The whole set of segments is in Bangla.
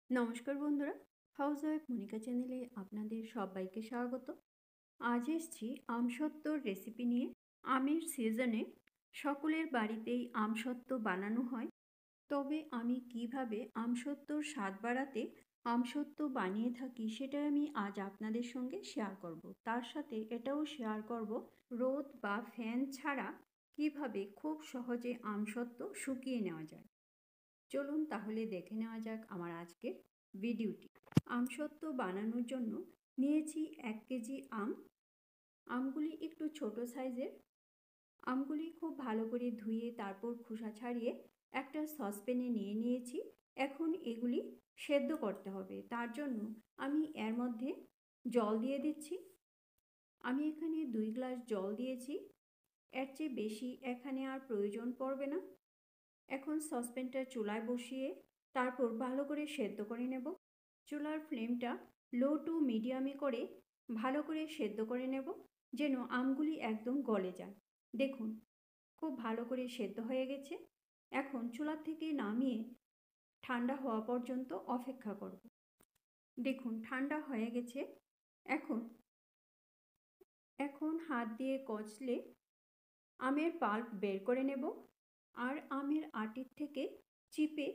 নমস্কার বন্ধুরা, হাউসওয়াইফ মনিকা চ্যানেলে আপনাদের সবাইকে স্বাগত। আজ এসছি আমসত্ত্বর রেসিপি নিয়ে। আমের সিজনে সকলের বাড়িতেই আমসত্ত্ব বানানো হয়, তবে আমি কিভাবে আমসত্ত্বর স্বাদ বাড়াতে আমসত্ত্ব বানিয়ে থাকি সেটাই আমি আজ আপনাদের সঙ্গে শেয়ার করব। তার সাথে এটাও শেয়ার করব রোদ বা ফ্যান ছাড়া কিভাবে খুব সহজে আমসত্ত্ব শুকিয়ে নেওয়া যায়। চলুন তাহলে দেখে নেওয়া যাক আমার আজকের ভিডিওটি। আমসত্ত্ব বানানোর জন্য নিয়েছি 1 কেজি আম। আমগুলি একটু ছোট সাইজের। আমগুলি খুব ভালো করে ধুয়ে তারপর খোসা ছাড়িয়ে একটা সসপ্যানে নিয়ে নিয়েছি। এখন এগুলি সেদ্ধ করতে হবে। তার জন্য আমি এর মধ্যে জল দিয়ে দিচ্ছি। আমি এখানে 2 গ্লাস জল দিয়েছি, এর চেয়ে বেশি এখানে আর প্রয়োজন পড়বে না। এখন সসপ্যানটা চুলায় বসিয়ে তারপর ভালো করে সেদ্ধ করে নেব। চুলার ফ্লেমটা লো টু মিডিয়ামে করে ভালো করে সেদ্ধ করে নেব, যেন আমগুলি একদম গলে যায়। দেখুন, খুব ভালো করে সেদ্ধ হয়ে গেছে। এখন চুলার থেকে নামিয়ে ঠান্ডা হওয়া পর্যন্ত অপেক্ষা করব। দেখুন, ঠান্ডা হয়ে গেছে। এখন এখন হাত দিয়ে কচলে আমের পাল্প বের করে নেব আর আমের আটির থেকে চিপে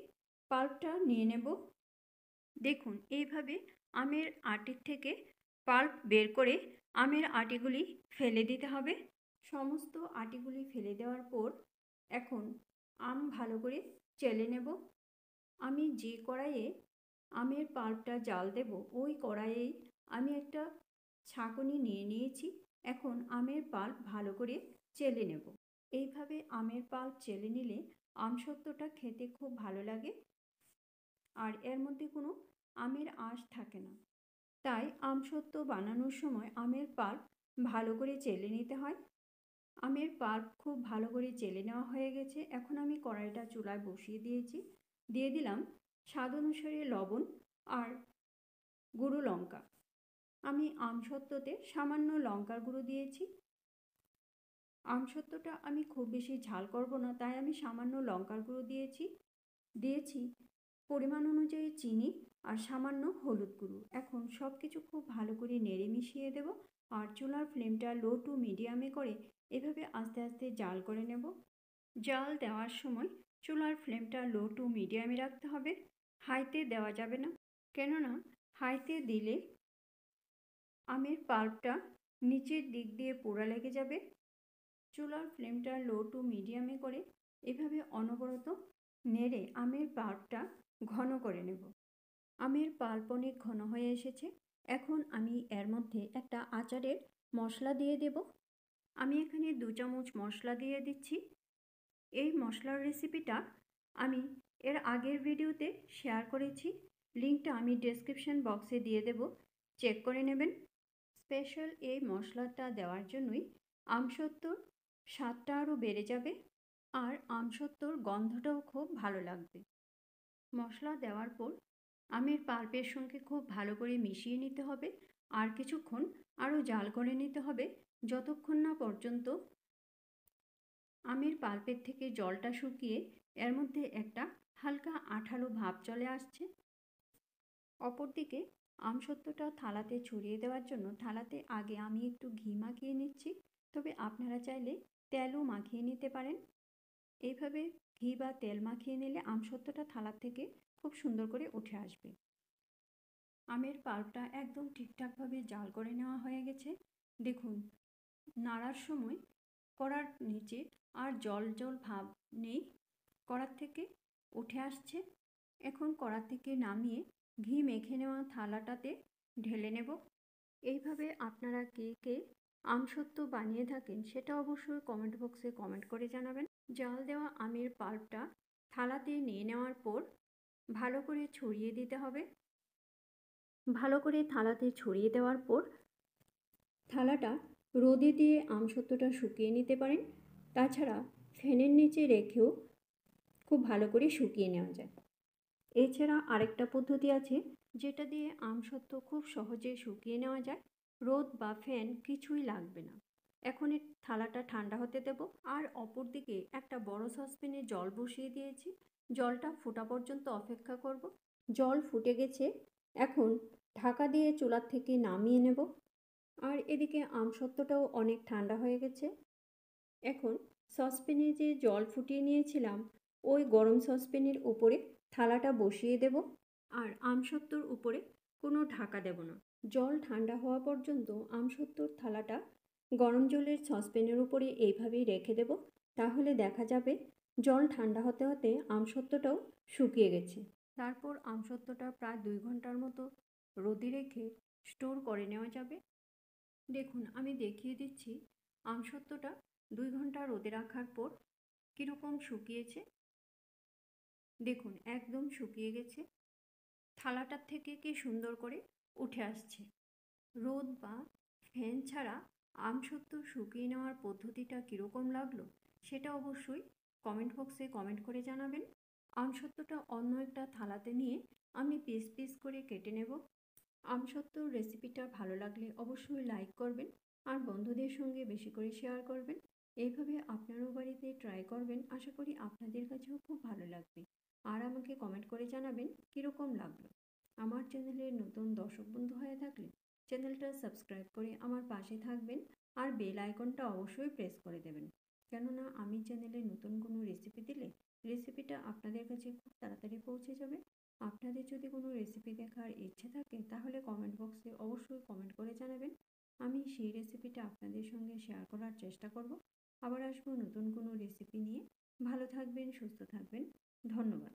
পাল্পটা নিয়ে নেব। দেখুন, এইভাবে আমের আটির থেকে পাল্প বের করে আমের আটিগুলি ফেলে দিতে হবে। সমস্ত আটিগুলি ফেলে দেওয়ার পর এখন আম ভালো করে চেলে নেব। আমি যে কড়াইয়ে আমের পাল্পটা জাল দেব ওই কড়াইয়েই আমি একটা ছাঁকনি নিয়ে নিয়েছি। এখন আমের পাল্প ভালো করে চেলে নেব। এইভাবে আমের পাল্প চেলে নিলে আমসত্ত্বটা খেতে খুব ভালো লাগে আর এর মধ্যে কোনো আমের আঁশ থাকে না। তাই আমসত্ত্ব বানানোর সময় আমের পাল্প ভালো করে চেলে নিতে হয়। আমের পাল্প খুব ভালো করে চেলে নেওয়া হয়ে গেছে। এখন আমি কড়াইটা চুলায় বসিয়ে দিয়েছি। দিয়ে দিলাম স্বাদ অনুসারে লবণ আর গুঁড়ো লঙ্কা। আমি আমসত্ত্বতে সামান্য লঙ্কার গুঁড়ো দিয়েছি। আমসত্ত্বটা আমি খুব বেশি ঝাল করব না, তাই আমি সামান্য লঙ্কার গুঁড়ো দিয়েছি পরিমাণ অনুযায়ী চিনি আর সামান্য হলুদ গুঁড়ো। এখন সব কিছু খুব ভালো করে নেড়ে মিশিয়ে দেব আর চুলার ফ্লেমটা লো টু মিডিয়ামে করে এভাবে আস্তে আস্তে জাল করে নেব। জাল দেওয়ার সময় চুলার ফ্লেমটা লো টু মিডিয়ামে রাখতে হবে, হাইতে দেওয়া যাবে না। কেননা হাইতে দিলে আমের পাল্পটা নিচের দিক দিয়ে পোড়া লেগে যাবে। চুলার ফ্লেমটা লো টু মিডিয়ামে করে এভাবে অনবরত নেড়ে আমের পাল্পটা ঘন করে নেব। আমের পাল্প অনেক ঘন হয়ে এসেছে। এখন আমি এর মধ্যে একটা আচারের মশলা দিয়ে দেব। আমি এখানে 2 চামচ মশলা দিয়ে দিচ্ছি। এই মশলার রেসিপিটা আমি এর আগের ভিডিওতে শেয়ার করেছি, লিঙ্কটা আমি ডেসক্রিপশন বক্সে দিয়ে দেব, চেক করে নেবেন। স্পেশাল এই মশলাটা দেওয়ার জন্যই আমসত্ত্বর স্বাদটা আরও বেড়ে যাবে আর আমসত্ত্বর গন্ধটাও খুব ভালো লাগবে। মশলা দেওয়ার পর আমের পাল্পের সঙ্গে খুব ভালো করে মিশিয়ে নিতে হবে আর কিছুক্ষণ আরও জাল করে নিতে হবে, যতক্ষণ না পর্যন্ত আমের পাল্পের থেকে জলটা শুকিয়ে এর মধ্যে একটা হালকা আঠালো ভাব চলে আসছে। অপরদিকে আমসত্ত্বটা থালাতে ছড়িয়ে দেওয়ার জন্য থালাতে আগে আমি একটু ঘি মাখিয়ে নিচ্ছি, তবে আপনারা চাইলে তেলও মাখিয়ে নিতে পারেন। এইভাবে ঘি বা তেল মাখিয়ে নিলে আমসত্ত্বটা থালার থেকে খুব সুন্দর করে উঠে আসবে। আমের পাল্পটা একদম ঠিকঠাকভাবে জাল করে নেওয়া হয়ে গেছে। দেখুন, নাড়ার সময় কড়ার নিচে আর জল জল ভাব নেই, কড়ার থেকে উঠে আসছে। এখন কড়া থেকে নামিয়ে ঘি মেখে নেওয়া থালাটাতে ঢেলে নেব। এইভাবে আপনারা কে কে আমসত্ত্ব বানিয়ে থাকেন সেটা অবশ্যই কমেন্ট বক্সে কমেন্ট করে জানাবেন। জাল দেওয়া আমের পাল্পটা থালাতে নিয়ে নেওয়ার পর ভালো করে ছড়িয়ে দিতে হবে। ভালো করে থালাতে ছড়িয়ে দেওয়ার পর থালাটা রোদে দিয়ে আমসত্ত্বটা শুকিয়ে নিতে পারেন। তাছাড়া ফ্যানের নিচে রেখেও খুব ভালো করে শুকিয়ে নেওয়া যায়। এছাড়া আরেকটা পদ্ধতি আছে যেটা দিয়ে আমসত্ত্ব খুব সহজে শুকিয়ে নেওয়া যায়। রোদ বা ফ্যান কিছুই লাগবে না। এখন এই থালাটা ঠান্ডা হতে দেব আর অপর দিকে একটা বড় সসপ্যানে জল বসিয়ে দিয়েছি। জলটা ফোটা পর্যন্ত অপেক্ষা করব। জল ফুটে গেছে। এখন ঢাকা দিয়ে চুলার থেকে নামিয়ে নেব। আর এদিকে আমসত্ত্বটাও অনেক ঠান্ডা হয়ে গেছে। এখন সসপ্যানে যে জল ফুটিয়ে নিয়েছিলাম ওই গরম সসপ্যানের উপরে থালাটা বসিয়ে দেব। আর আমসত্ত্বর উপরে কোনো ঢাকা দেব না। জল ঠান্ডা হওয়া পর্যন্ত আমসত্ত্বর থালাটা গরম জলের সসপ্যানের উপরে এইভাবেই রেখে দেব। তাহলে দেখা যাবে জল ঠান্ডা হতে হতে আমসত্ত্বটাও শুকিয়ে গেছে। তারপর আমসত্ত্বটা প্রায় 2 ঘন্টার মতো রোদে রেখে স্টোর করে নেওয়া যাবে। দেখুন আমি দেখিয়ে দিচ্ছি আমসত্ত্বটা 2 ঘন্টা রোদে রাখার পর কীরকম শুকিয়েছে। দেখুন একদম শুকিয়ে গেছে। থালাটার থেকে কি সুন্দর করে উঠে আসছে। রোদ বা ফ্যান ছাড়া আমসত্ত্ব শুকিয়ে নেওয়ার পদ্ধতিটা কীরকম লাগলো সেটা অবশ্যই কমেন্ট বক্সে কমেন্ট করে জানাবেন। আমসত্ত্বটা অন্য একটা থালাতে নিয়ে আমি পিস পিস করে কেটে নেব। আমসত্ত্বর রেসিপিটা ভালো লাগলে অবশ্যই লাইক করবেন আর বন্ধুদের সঙ্গে বেশি করে শেয়ার করবেন। এইভাবে আপনারাও বাড়িতে ট্রাই করবেন, আশা করি আপনাদের কাছেও খুব ভালো লাগবে। আর আমাকে কমেন্ট করে জানাবেন কীরকম লাগলো। আমার চ্যানেলের নতুন দর্শক বন্ধু হয়ে থাকলে চ্যানেলটা সাবস্ক্রাইব করে আমার পাশে থাকবেন আর বেল আইকনটা অবশ্যই প্রেস করে দেবেন, কেননা আমি চ্যানেলে নতুন কোনো রেসিপি দিলে রেসিপিটা আপনাদের কাছে খুব তাড়াতাড়ি পৌঁছে যাবে। আপনাদের যদি কোনো রেসিপি দেখার ইচ্ছে থাকে তাহলে কমেন্ট বক্সে অবশ্যই কমেন্ট করে জানাবেন। আমি সেই রেসিপিটা আপনাদের সঙ্গে শেয়ার করার চেষ্টা করব। আবার আসবো নতুন কোনো রেসিপি নিয়ে। ভালো থাকবেন, সুস্থ থাকবেন। ধন্যবাদ।